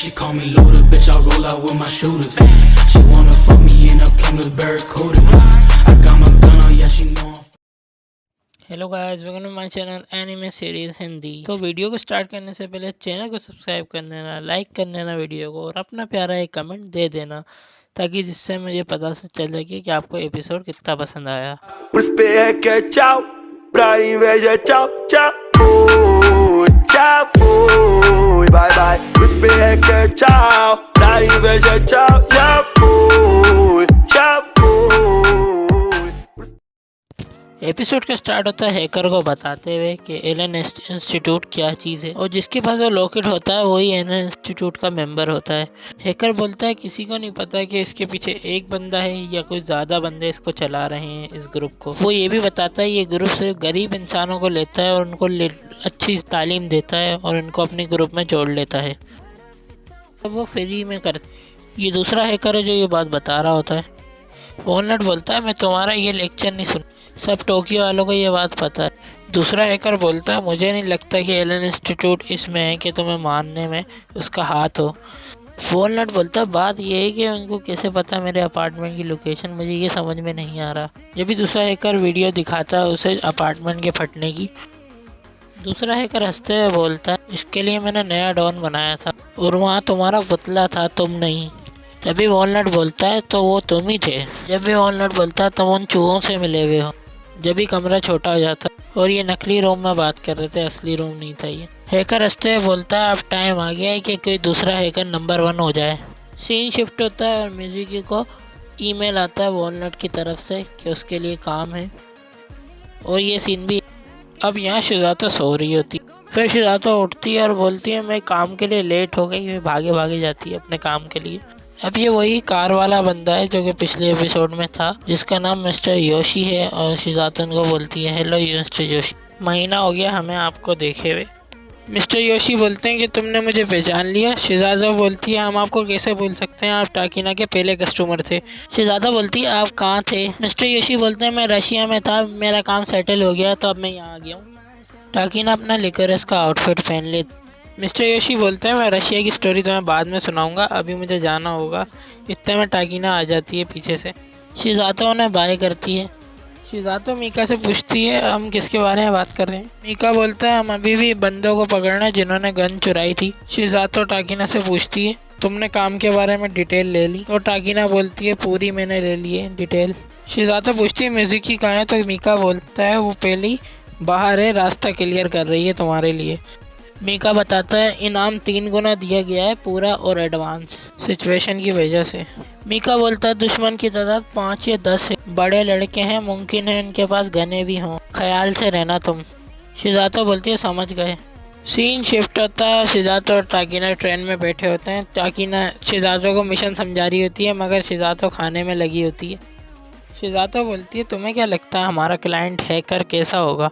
She call me Luda, bitch, I roll out with my shooters. She wanna fuck me in a Plymouth Barracuda. I got my gun on, yeah, she know I'm hello guys, welcome to my channel anime series Hindi. तो video को start करने से पहले channel को subscribe कर लेना, like कर लेना वीडियो को और अपना प्यारा एक कमेंट दे देना, ताकि जिससे मुझे पता चल सके कि आपको एपिसोड कितना पसंद आया। Tchau, pra inveja, tchau, tchau, fui, já fui, bye bye. Os perreca, tchau, pra inveja, tchau, já fui, já fui. Episode का स्टार्ट होता है हैकर को बताते हुए कि एलन इंस्टीट्यूट क्या चीज़ है और जिसके पास वो लॉकेट होता है वही एलन इंस्टीट्यूट का मेंबर होता है। हैकर बोलता है किसी को नहीं पता कि इसके पीछे एक बंदा है या कोई ज़्यादा बंदे इसको चला रहे हैं इस ग्रुप को। वो ये भी बताता है ये ग्रुप सिर्फ गरीब इंसानों को लेता है और उनको अच्छी तालीम देता है और उनको अपने ग्रुप में जोड़ लेता है, तो वो फ्री में ये दूसरा हैकर है जो ये बात बता रहा होता है। वॉलनट बोलता है मैं तुम्हारा ये लेक्चर नहीं सुन, सब टोक्यो वालों को ये बात पता है। दूसरा हैकर बोलता है मुझे नहीं लगता कि एलन इंस्टीट्यूट इसमें है कि तुम्हें मारने में उसका हाथ हो। वॉलनट बोलता है बात ये है कि उनको कैसे पता मेरे अपार्टमेंट की लोकेशन, मुझे ये समझ में नहीं आ रहा। जब भी दूसरा हैकर वीडियो दिखाता है उसे अपार्टमेंट के फटने की, दूसरा हैकर हंसते हुए बोलता है इसके लिए मैंने नया डॉन बनाया था और वहाँ तुम्हारा पुतला था, तुम नहीं। जब भी वॉलनट बोलता है तो वो तुम ही थे। जब भी वॉलनट बोलता है तुम उन चूहों से मिले हुए हो। जब भी कमरा छोटा हो जाता और ये नकली रूम में बात कर रहे थे, असली रूम नहीं था ये। हैकर हंसते हुए बोलता है अब टाइम आ गया है कि कोई दूसरा हैकर नंबर 1 हो जाए। सीन शिफ्ट होता है और म्यूजिक को ईमेल आता है वॉलनट की तरफ से कि उसके लिए काम है और ये सीन भी। अब यहाँ शिजाता सो रही होती, फिर शिजाता उठती है और बोलती है मैं काम के लिए लेट हो गई, मैं भागे भागे जाती है अपने काम के लिए। अब ये वही कार वाला बंदा है जो कि पिछले एपिसोड में था, जिसका नाम मिस्टर योशी है और शिजाता उनको बोलती है हेलो मिस्टर योशी, महीना हो गया हमें आपको देखे हुए। मिस्टर योशी बोलते हैं कि तुमने मुझे पहचान लिया। शिजाता बोलती है हम आपको कैसे भूल सकते हैं, आप टाकिना के पहले कस्टमर थे। शिजाता बोलती है आप कहाँ थे। मिस्टर योशी बोलते हैं मैं रशिया में था, मेरा काम सेटल हो गया तो अब मैं यहाँ आ गया हूँ। टाकिना अपना लिकोरस का आउटफिट पहन ले। मिस्टर योशी बोलते हैं मैं रशिया की स्टोरी तुम्हें बाद में सुनाऊंगा, अभी मुझे जाना होगा। इतने में टाकिना आ जाती है पीछे से। शिजाता उन्हें बाय करती है। शिजाता मीका से पूछती है हम किसके बारे में बात कर रहे हैं। मीका बोलता है हम अभी भी बंदों को पकड़ना है जिन्होंने गन चुराई थी। शिजाता टाकिना से पूछती है तुमने काम के बारे में डिटेल ले ली, तो टाकिना बोलती है पूरी मैंने ले ली है डिटेल। शिजाता पूछती है म्यूजिक की कहाँ है, तो मीका बोलता है वो पहले ही बाहर है, रास्ता क्लियर कर रही है तुम्हारे लिए। मीका बताता है इनाम 3 गुना दिया गया है पूरा और एडवांस सिचुएशन की वजह से। मीका बोलता है दुश्मन की तादाद 5 या 10 है, बड़े लड़के हैं, मुमकिन है इनके पास गने भी हों, ख्याल से रहना तुम। शिजाता बोलती है समझ गए। सीन शिफ्ट होता है, शिजाता और टाकिना ट्रेन में बैठे होते हैं। टाकिना शिजाता को मिशन समझा रही होती है मगर शिजाता खाने में लगी होती है। शिजाता बोलती है तुम्हें क्या लगता है हमारा क्लाइंट हैकर कैसा होगा,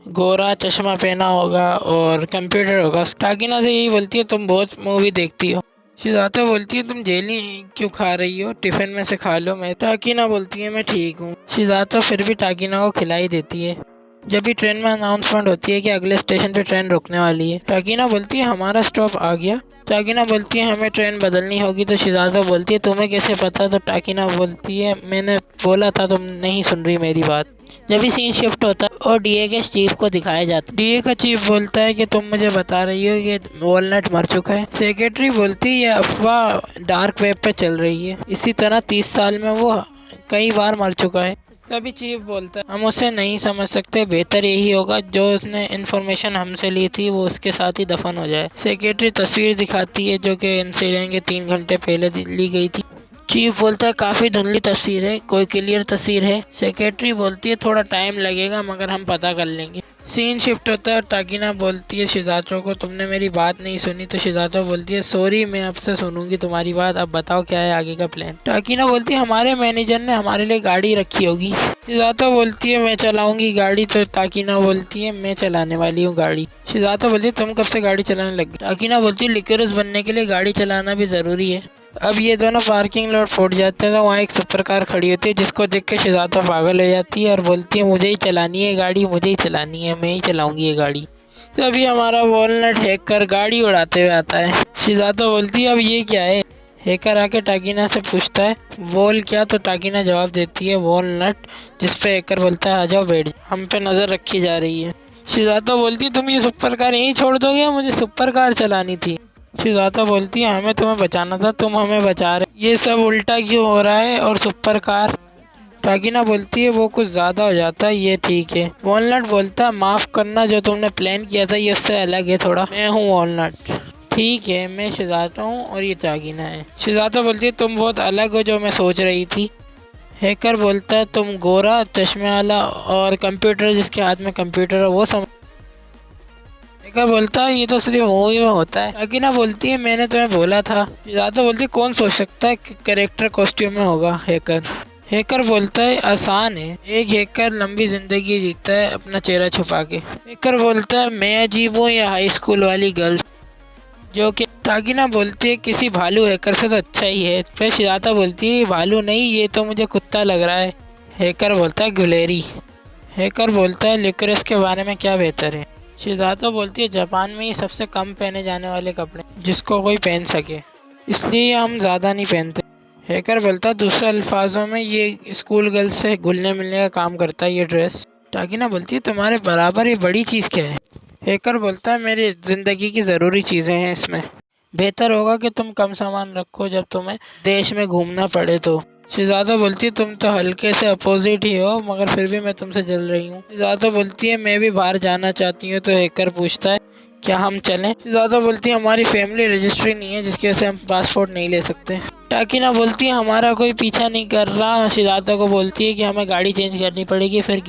गोरा, चश्मा पहना होगा और कंप्यूटर होगा। टाकिना से यही बोलती है तुम बहुत मूवी देखती हो। शिजाता बोलती है तुम जेली क्यों खा रही हो, टिफिन में से खा लो। मैं टाकिना बोलती है मैं ठीक हूँ। शिजाता फिर भी टाकिना को खिलाई देती है। जब भी ट्रेन में अनाउंसमेंट होती है कि अगले स्टेशन पे ट्रेन रुकने वाली है, टाकिना बोलती है हमारा स्टॉप आ गया। टाकिना बोलती है हमें ट्रेन बदलनी होगी, तो शिजाता बोलती है तुम्हें कैसे पता, तो टाकिना बोलती है मैंने बोला था तुम नहीं सुन रही मेरी बात। जब भी सीन शिफ्ट होता है और डीए के चीफ को दिखाया जाता है। डीए का चीफ बोलता है कि तुम मुझे बता रही हो कि वॉलनट मर चुका है। सेक्रेटरी बोलती है ये अफवाह डार्क वेब पे चल रही है, इसी तरह 30 साल में वो कई बार मर चुका है। तभी चीफ बोलता है हम उसे नहीं समझ सकते, बेहतर यही होगा जो उसने इन्फॉर्मेशन हमसे ली थी वो उसके साथ ही दफन हो जाए। सेक्रेटरी तस्वीर दिखाती है जो कि इंसिडेंट के 3 घंटे पहले ली गई थी। चीफ बोलता है काफ़ी धुंधली तस्वीर है, कोई क्लियर तस्वीर है। सेक्रेटरी बोलती है थोड़ा टाइम लगेगा मगर हम पता कर लेंगे। सीन शिफ्ट होता है और टाकिना बोलती है शिजातो को तुमने मेरी बात नहीं सुनी, तो शिजातो बोलती है सॉरी मैं अब से सुनूंगी तुम्हारी बात, अब बताओ क्या है आगे का प्लान। टाकिना बोलती है हमारे मैनेजर ने हमारे लिए गाड़ी रखी होगी। शिजातो बोलती है मैं चलाऊंगी गाड़ी, तो टाकिना बोलती है मैं चलाने वाली हूँ गाड़ी। शिजातो बोलती है तुम कब से गाड़ी चलाने लगी। टाकिना बोलती है लिकोरस बनने के लिए गाड़ी चलाना भी ज़रूरी है। अब ये दोनों पार्किंग लॉट फूट जाते हैं तो वहाँ एक सुपर कार खड़ी होती है जिसको देख के शिजाता पागल हो जाती है और बोलती है मुझे ही चलानी है गाड़ी, मुझे ही चलानी है, मैं ही चलाऊंगी ये गाड़ी। तो अभी हमारा वॉलनट हैकर गाड़ी उड़ाते हुए आता है। शिजातो बोलती है अब ये क्या है। हैकर आके टाकिना से पूछता है बोल क्या, तो टाकिना जवाब देती है वॉलनट, जिसपे हैकर बोलता है आ जाओ बैठ जाओ, हम पे नज़र रखी जा रही है। शिजातो बोलती है तुम ये सुपर कार यहीं छोड़ दोगे, मुझे सुपर कार चलानी थी। शिजातो बोलती है हमें तुम्हें बचाना था, तुम हमें बचा रहे, ये सब उल्टा क्यों हो रहा है। और सुपर कार, टाकिना बोलती है वो कुछ ज़्यादा हो जाता है, ये ठीक है। वॉलनट बोलता है माफ़ करना, जो तुमने प्लान किया था ये उससे अलग है थोड़ा, मैं हूँ वॉलनट। ठीक है मैं शिजातो हूँ और ये टाकिना है। शिजातो बोलती है तुम बहुत अलग हो जो मैं सोच रही थी। हैकर बोलता है तुम गोरा चश्मे वाला और कंप्यूटर जिसके हाथ में कंप्यूटर है वो समझ। हैकर बोलता है ये तो सिर्फ मूवी में होता है। टाकिना बोलती है मैंने तुम्हें बोला था। शिजातो बोलती है कौन सोच सकता है कि कैरेक्टर कॉस्ट्यूम में होगा हैकर। हैकर बोलता है आसान है, एक हैकर लंबी जिंदगी जीता है अपना चेहरा छुपा के। हैकर बोलता है मैं अजीब हूँ या हाई स्कूल वाली गर्ल्स, जो कि टाकिना बोलती है किसी भालू हैकर से तो अच्छा ही है। फिर शिजातो बोलती है भालू नहीं ये तो मुझे कुत्ता लग रहा है। हैकर बोलता है गुलेरी। हैकर बोलता है लिकरेस के बारे में क्या बेहतर है। शिजातो बोलती है जापान में ये सबसे कम पहने जाने वाले कपड़े जिसको कोई पहन सके, इसलिए हम ज़्यादा नहीं पहनते। हैकर बोलता है दूसरे अल्फाजों में ये स्कूल गर्ल्स से घुलने मिलने का काम करता है ये ड्रेस। टाकिना बोलती है तुम्हारे बराबर ये बड़ी चीज़ क्या है। हैकर बोलता है मेरी ज़िंदगी की ज़रूरी चीज़ें हैं इसमें, बेहतर होगा कि तुम कम सामान रखो जब तुम्हें देश में घूमना पड़े तो। शिजातो बोलती है तुम तो हल्के से अपोजिट ही हो मगर फिर भी मैं तुमसे जल रही हूँ। शिजातो बोलती है मैं भी बाहर जाना चाहती हूँ। तो हैकर पूछता है क्या हम चलें। शिजातो बोलती है हमारी फैमिली रजिस्ट्री नहीं है जिसकी वजह से हम पासपोर्ट नहीं ले सकते। टाकिना बोलती है हमारा कोई पीछा नहीं कर रहा। शिजातो को बोलती है कि हमें गाड़ी चेंज करनी पड़ेगी। फिर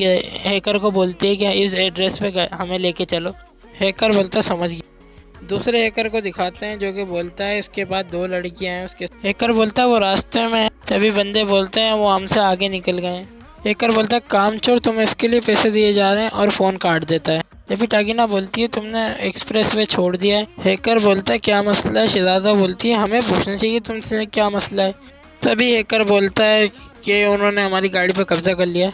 हैकर को बोलती है कि इस एड्रेस पे हमें लेके चलो। हैकर बोलता समझ गया। दूसरे हैकर को दिखाते हैं जो कि बोलता है इसके बाद 2 लड़कियां हैं उसके। हैकर बोलता है वो रास्ते में है। तभी बंदे बोलते हैं वो हमसे आगे निकल गए हैं। हैकर बोलता है कामचोर तुम्हें इसके लिए पैसे दिए जा रहे हैं और फ़ोन काट देता है। जब टाकिना बोलती है तुमने एक्सप्रेस वे छोड़ दिया है। हैकर बोलता है क्या मसला है। शिजातो बोलती है हमें पूछना चाहिए तुमसे क्या मसला है। तभी हैकर बोलता है कि उन्होंने हमारी गाड़ी पर कब्जा कर लिया।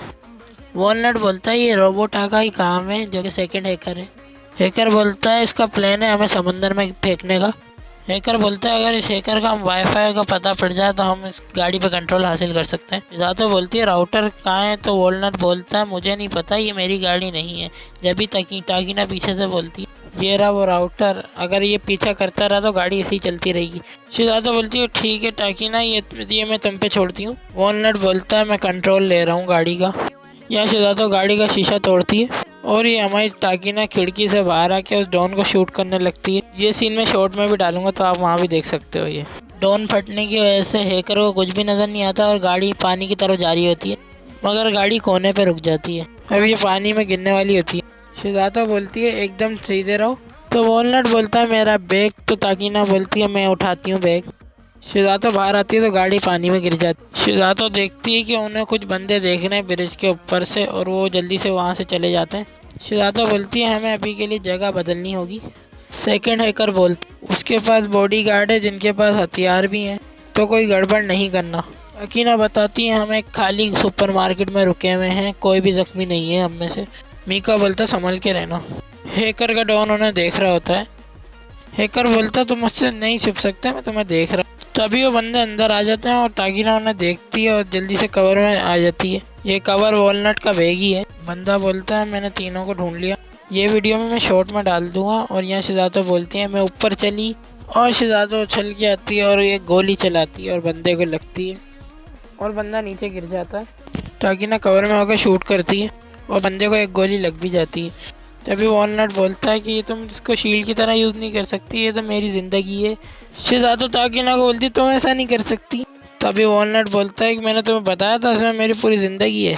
वॉलनट बोलता है ये रोबोटा का ही काम है जो कि सेकंड हैकर है। हैकर बोलता है इसका प्लान है हमें समंदर में फेंकने का। हैकर बोलता है अगर इस हैकर का हम वाईफाई का पता पड़ जाए तो हम इस गाड़ी पे कंट्रोल हासिल कर सकते हैं। शिजातो बोलती है राउटर कहाँ है। तो वॉलनट बोलता है मुझे नहीं पता, ये मेरी गाड़ी नहीं है। जब भी टाकिना पीछे से बोलती है ये रहा वो राउटर, अगर ये पीछा करता रहा तो गाड़ी ऐसे ही चलती रहेगी। शिजातो बोलती है ठीक है टाकिना ये मैं तुम पे छोड़ती हूँ। वॉलनट बोलता है मैं कंट्रोल ले रहा हूँ गाड़ी का। यहाँ शिजातो गाड़ी का शीशा तोड़ती है और ये हमारी टाकिना खिड़की से बाहर आके उस डॉन को शूट करने लगती है। ये सीन मैं शॉर्ट में भी डालूंगा तो आप वहाँ भी देख सकते हो। ये डॉन फटने की वजह से हैकर को कुछ भी नज़र नहीं आता और गाड़ी पानी की तरफ जारी होती है मगर गाड़ी कोने पे रुक जाती है। अब ये पानी में गिरने वाली होती है। शिजातो बोलती है एकदम सीधे रहो। तो वॉलनट बोलता है मेरा बैग। तो टाकिना बोलती है मैं उठाती हूँ बैग। शिजातो बाहर आती है तो गाड़ी पानी में गिर जाती। शिजातो देखती है कि उन्हें कुछ बंदे देख रहे हैं ब्रिज के ऊपर से और वो जल्दी से वहाँ से चले जाते हैं। शिजातो बोलती है हमें अभी के लिए जगह बदलनी होगी। सेकंड हैकर बोलता उसके पास बॉडीगार्ड है जिनके पास हथियार भी हैं तो कोई गड़बड़ नहीं करना। टाकिना बताती है हम एक खाली सुपरमार्केट में रुके हुए हैं, कोई भी जख्मी नहीं है हम में से। मीका बोलता संभल के रहना। हैकर का डॉन उन्हें देख रहा होता है। हैकर बोलता तुम मुझसे नहीं छुप सकते, मैं तुम्हें देख रहा हूँ। तभी वो बंदे अंदर आ जाते हैं और टाकिना उन्हें देखती है और जल्दी से कवर में आ जाती है। ये कवर वॉलनट का बैग ही है। बंदा बोलता है मैंने तीनों को ढूंढ लिया। ये वीडियो में मैं शॉर्ट में डाल दूंगा। और यहाँ शिजातो बोलती है मैं ऊपर चली और शिजातो उछल के आती है और ये गोली चलाती है और बंदे को लगती है और बंदा नीचे गिर जाता है। टाकिना कवर में होकर शूट करती है और बंदे को एक गोली लग भी जाती है। तभी वॉलनट बोलता है कि ये तुम इसको शील्ड की तरह यूज़ नहीं कर सकती, ये तो मेरी ज़िंदगी है। शिजातो टाकिना को बोलती तुम ऐसा नहीं कर सकती। तभी वॉलनट बोलता है कि मैंने तुम्हें बताया था इसमें मेरी पूरी ज़िंदगी है।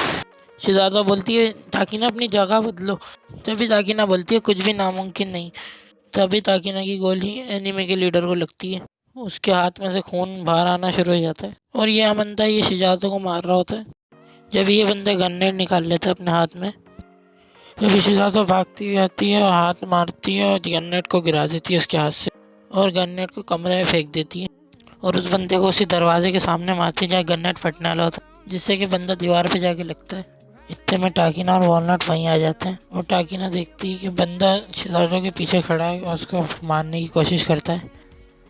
शिजातो बोलती है टाकिना अपनी जगह बदलो। तभी टाकिना बोलती है कुछ भी नामुमकिन नहीं। तभी टाकिना की गोली एनिमे के लीडर को लगती है। उसके हाथ में से खून बाहर आना शुरू हो जाता है और यह बंदा ये शिजातो को मार रहा होता है। जब ये बंदा गन्नेट निकाल लेता है अपने हाथ में तभी शिजातो भागती हुई आती है और हाथ मारती है और गन्नेट को गिरा देती है उसके हाथ से और गन्नेट को कमरे में फेंक देती है और उस बंदे को उसी दरवाजे के सामने मारती है जहाँ गन्नेट फटने वाला होता है, जिससे कि बंदा दीवार पे जाके लगता है। इतने में टाकिना और वॉलनट वहीं आ जाते हैं और टाकिना देखती है कि बंदा शिजातो के पीछे खड़ा है और उसको मारने की कोशिश करता है।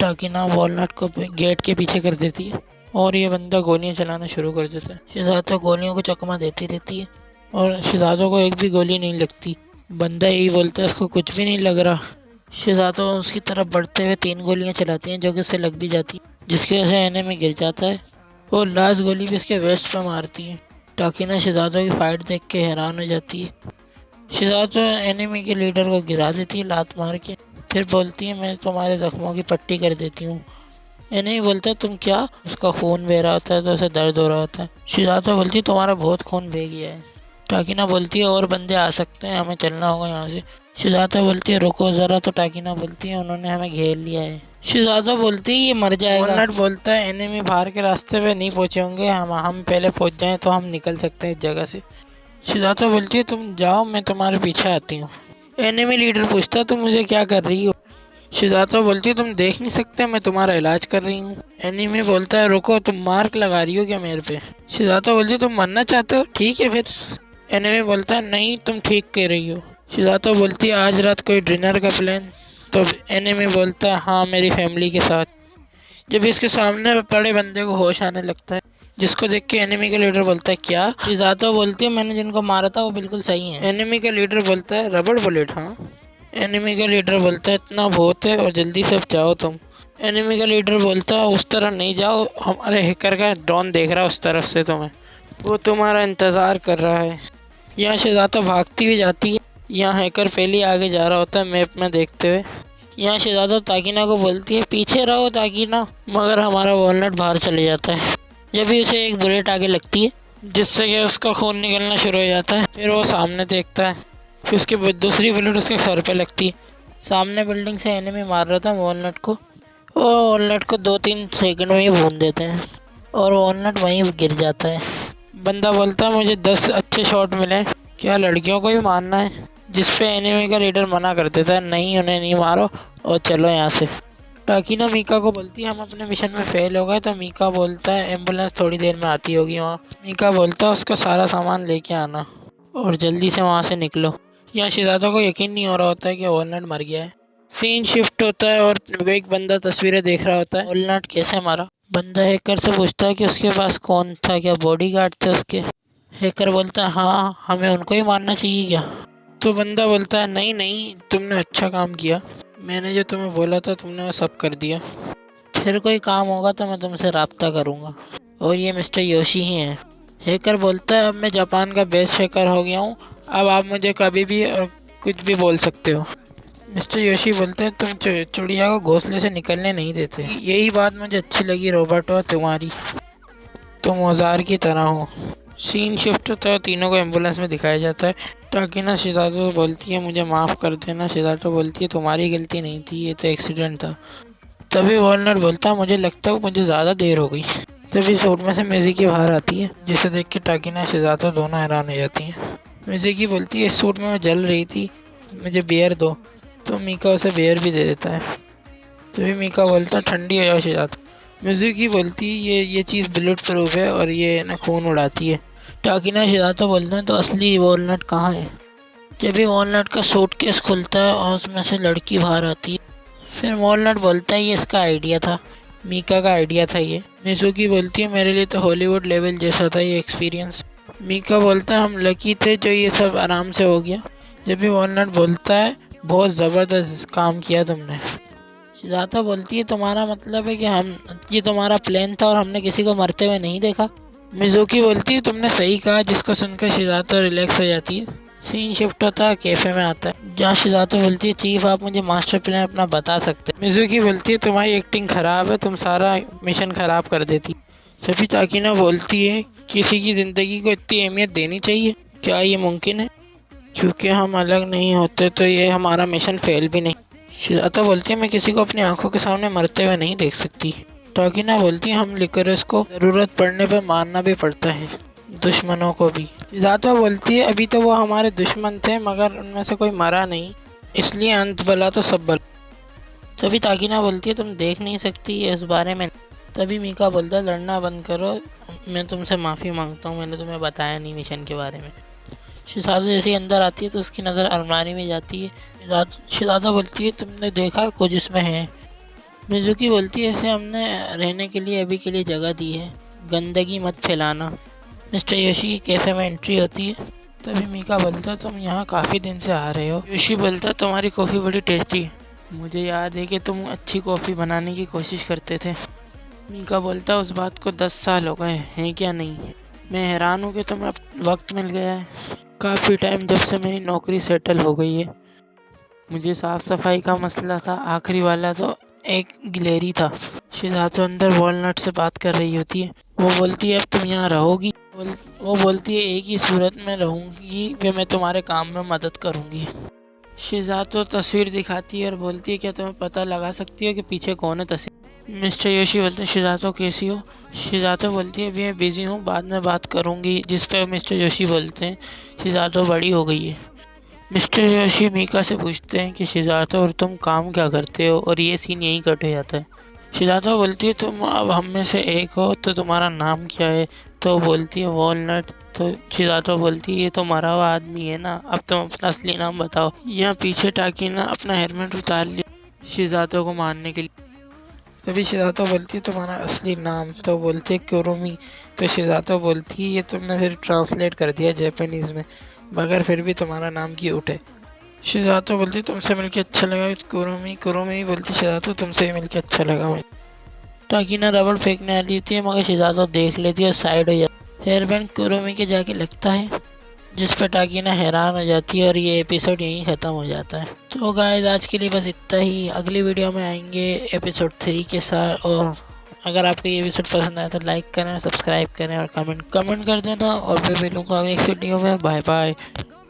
टाकिना वॉलनट को गेट के पीछे कर देती है और ये बंदा गोलियां चलाना शुरू कर देता है। शिज़ातो गोलियों को चकमा देती रहती है और शिज़ातो को एक भी गोली नहीं लगती। बंदा यही बोलता है इसको कुछ भी नहीं लग रहा। शिज़ातो उसकी तरफ बढ़ते हुए 3 गोलियां चलाती हैं जो कि उससे लग भी जाती है, जिसकी वजह से एनिमी गिर जाता है और लास्ट गोली भी इसके वेस्ट पे मारती है। टाकिना शिज़ातो की फाइट देख के हैरान हो जाती है। शिज़ातो एनिमी के लीडर को गिरा देती है लात मार के, फिर बोलती है मैं तुम्हारे जख्मों की पट्टी कर देती हूँ। एनिमी बोलता है तुम क्या? उसका खून बह रहा होता है तो उसे दर्द हो रहा होता है। शिज़ातो बोलती है तुम्हारा बहुत खून बह गया है। टाकिना बोलती है और बंदे आ सकते हैं, हमें चलना होगा यहाँ से। शिज़ातो बोलती है रुको ज़रा, तो टाकिना बोलती है उन्होंने हमें घेर लिया है। शिज़ातो बोलती है ये मर जाएगा। वॉलनट बोलता है एनिमी बाहर के रास्ते पे नहीं पहुँचे होंगे, हम पहले पहुँच जाएं तो हम निकल सकते हैं इस जगह से। शिज़ातो बोलती है तुम जाओ, मैं तुम्हारे पीछे आती हूँ। एनिमी लीडर पूछता है तुम मुझे क्या कर रही हो? शिज़ातो बोलती है तुम देख नहीं सकते, मैं तुम्हारा इलाज कर रही हूँ। एनिमी बोलता है रुको, तुम मार्क लगा रही हो क्या मेरे पे? शिज़ातो बोलती है तुम मरना चाहते हो? ठीक है फिर। एनिमी बोलता है नहीं, तुम ठीक कह रही हो। शिज़ातो बोलती है आज रात कोई डिनर का प्लान? तो एनिमी बोलता है हाँ, मेरी फैमिली के साथ। जब इसके सामने पड़े बंदे को होश आने लगता है, जिसको देख के एनिमी का लीडर बोलता है क्या? शिज़ातो बोलती है मैंने जिनको मारा था वो बिल्कुल सही है। एनिमी का लीडर बोलता है रबड़ बुलेट? हाँ। एनिमी का लीडर बोलता है इतना बहुत है और जल्दी से अब जाओ तुम। एनिमी का लीडर बोलता है उस तरफ नहीं जाओ, हमारे हैकर का ड्रोन देख रहा है उस तरफ से तुम्हें, वो तुम्हारा इंतज़ार कर रहा है। यहाँ शिज़ातो भागती हुई जाती है, यहाँ हैकर पहले आगे जा रहा होता है मैप में देखते हुए। यहाँ शिज़ातो टाकिना को बोलती है पीछे रहो टाकिना, मगर हमारा वॉलनट बाहर चले जाता है। जब भी उसे एक बुलेट आगे लगती है जिससे कि उसका खून निकलना शुरू हो जाता है, फिर वो सामने देखता है, फिर उसकी दूसरी बुलेट उसके सर पे लगती है। सामने बिल्डिंग से एनिमी मार रहा था वॉलनट को, वो वॉलनट को 2-3 सेकंड में ही भून देते हैं और वॉलनट वहीं गिर जाता है। बंदा बोलता है मुझे 10 अच्छे शॉट मिले, क्या लड़कियों को ही मारना है? जिस पे एनिमी का लीडर मना कर देता है नहीं, उन्हें नहीं मारो और चलो यहाँ से। टाकिना मीका को बोलती है हम अपने मिशन में फेल हो गए। तो मीका बोलता है एम्बुलेंस थोड़ी देर में आती होगी वहाँ। मीका बोलता है उसका सारा सामान लेके आना और जल्दी से वहाँ से निकलो। यहाँ शिज़ातो को यकीन नहीं हो रहा होता है कि वॉलनट मर गया है। सीन शिफ्ट होता है और एक बंदा तस्वीरें देख रहा होता है वॉलनट कैसे मारा। बंदा हैकर से पूछता है कि उसके पास कौन था, क्या बॉडीगार्ड थे उसके? हैकर बोलता है हाँ, हमें उनको ही मारना चाहिए क्या? तो बंदा बोलता है नहीं नहीं, तुमने अच्छा काम किया, मैंने जो तुम्हें बोला था तुमने वो सब कर दिया। फिर कोई काम होगा तो मैं तुमसे रब्ता करूँगा। और ये मिस्टर योशी ही हैं। हैकर बोलता है अब मैं जापान का बेस्ट हैकर हो गया हूँ, अब आप मुझे कभी भी और कुछ भी बोल सकते हो। मिस्टर योशी बोलते हैं तुम चिड़िया को घोंसले से निकलने नहीं देते। यही बात मुझे अच्छी लगी रोबोटो तुम्हारी, तुम औजार की तरह हो। सीन शिफ्ट होता है, तीनों को एम्बुलेंस में दिखाया जाता है। टाकिना शिज़ातो बोलती है मुझे माफ़ कर देना। शिज़ातो बोलती है तुम्हारी गलती नहीं थी, ये तो एक्सीडेंट था। तभी वॉलनट बोलता है मुझे लगता है मुझे ज़्यादा देर हो गई। तभी सूट में से मिज़ुकी बाहर आती है, जिसे देख के टाकिना शिज़ातो दोनों हैरान हो जाती हैं। मिज़ुकी बोलती है इस सूट में मैं जल रही थी, मुझे बियर दो। तो मीका उसे बियर भी दे देता है। तभी मीका बोलता है ठंडी हो जाओ शिज़ातो। मिज़ुकी बोलती है ये चीज़ बुलेट प्रूफ है और ये ना खून उड़ाती है। टाकिना शिज़ातो बोलते हैं तो असली वॉलनट कहाँ है? जब भी वॉलनट का सूटकेस खुलता है और उसमें से लड़की बाहर आती है। फिर वॉलनट बोलता है ये इसका आइडिया था, मीका का आइडिया था ये। मिज़ुकी बोलती है मेरे लिए तो हॉलीवुड लेवल जैसा था ये एक्सपीरियंस। मीका बोलता है हम लकी थे जो ये सब आराम से हो गया। जब भी वॉलनट बोलता है बहुत ज़बरदस्त काम किया तुमने। शिज़ातो बोलती है तुम्हारा मतलब है कि ये तुम्हारा प्लान था और हमने किसी को मरते हुए नहीं देखा? मिज़ुकी बोलती है तुमने सही कहा, जिसको सुनकर शिज़ातो रिलैक्स हो जाती है। सीन शिफ्ट होता है, कैफ़े में आता है, जहाँ शिज़ातो बोलती है चीफ आप मुझे मास्टर प्लान अपना बता सकते हैं? मिज़ुकी बोलती है तुम्हारी एक्टिंग ख़राब है, तुम सारा मिशन ख़राब कर देती। तभी टाकिना बोलती है किसी की ज़िंदगी को इतनी अहमियत देनी चाहिए, क्या ये मुमकिन है? क्योंकि हम अलग नहीं होते तो ये हमारा मिशन फेल भी नहीं। शिज़ातो बोलती है मैं किसी को अपनी आंखों के सामने मरते हुए नहीं देख सकती। टाकिना बोलती है हम लिकोरिस को ज़रूरत पड़ने पर मारना भी पड़ता है, दुश्मनों को भी। शिज़ातो बोलती है अभी तो वो हमारे दुश्मन थे मगर उनमें से कोई मरा नहीं, इसलिए अंत भला तो सब भला। तभी टाकिना बोलती है तुम देख नहीं सकती इस बारे में। तभी मीका बोलता है लड़ना बंद करो, मैं तुमसे माफ़ी मांगता हूँ, मैंने तुम्हें बताया नहीं मिशन के बारे में। शिज़ातो जैसे ही अंदर आती है तो उसकी नज़र अलमारी में जाती है। शिज़ातो बोलती है तुमने देखा कुछ इसमें है? मिजुकी बोलती है इसे हमने रहने के लिए अभी के लिए जगह दी है, गंदगी मत फैलाना। मिस्टर योशी की कैफ़े में एंट्री होती है। तभी मीका बोलता तुम यहाँ काफ़ी दिन से आ रहे हो। योशी बोलता तुम्हारी कॉफ़ी बड़ी टेस्टी है, मुझे याद है कि तुम अच्छी कॉफ़ी बनाने की कोशिश करते थे। मीका बोलता उस बात को 10 साल हो गए हैं क्या नहीं। मैं हैरान हूँ कि तुम्हें अब वक्त मिल गया है, काफ़ी टाइम जब से मेरी नौकरी सेटल हो गई है। मुझे साफ़ सफाई का मसला था, आखिरी वाला तो एक गिलेरी था। शिज़ातो अंदर वॉलनट से बात कर रही होती है। वो बोलती है अब तुम यहाँ रहोगी। वो बोलती है एक ही सूरत में रहूँगी कि मैं तुम्हारे काम में मदद करूँगी। शिज़ातो तस्वीर दिखाती है और बोलती है क्या तुम्हें पता लगा सकती हो कि पीछे कौन है तस्वीर। मिस्टर योशी बोलते हैं शिज़ातो कैसी हो। शिज़ातो बोलती है अभी मैं बिज़ी हूँ, बाद में बात करूँगी। जिस पर मिस्टर योशी बोलते हैं शिज़ातो बड़ी हो गई है। मिस्टर योशी मीका से पूछते हैं कि शिज़ातो और तुम काम क्या करते हो, और ये सीन यहीं कट हो जाता है। शिज़ातो बोलती है तुम अब हम में से एक हो, तो तुम्हारा नाम क्या है। तो बोलती है वॉलनट। तो शिज़ातो बोलती है ये तो मरा हुआ आदमी है ना, अब तुम अपना असली नाम बताओ। यहाँ पीछे टाकीना अपना हेलमेट उतार लिया शिज़ातो को मारने के लिए। तभी शिज़ातो बोलती है तुम्हारा असली नाम। तो बोलती है कुरुमी। तो शिज़ातो बोलती है ये तुमने फिर ट्रांसलेट कर दिया जापानीज़ में, मगर फिर भी तुम्हारा नाम क्यों उठे। शिज़ातो बोलती तुमसे मिलके अच्छा लगा। कुरुमी कुरुमी बोलती शिज़ातो तुमसे भी मिलके अच्छा लगा मुझे। टाकीना रबड़ फेंकने वाली थी मगर शिज़ातो देख लेती है और साइड हो जाती है। हेयर बैंड कुरुमी के जाके लगता है, जिस पर टाकीना हैरान हो जाती है और ये एपिसोड यहीं ख़त्म हो जाता है। तो गाइस आज के लिए बस इतना ही। अगली वीडियो में आएंगे एपिसोड 3 के साथ। और अगर आपको ये एपिसोड पसंद आया तो लाइक करें, सब्सक्राइब करें और कमेंट कर देना। और मैं मिलूँगा नेक्स्ट वीडियो में। Bye bye.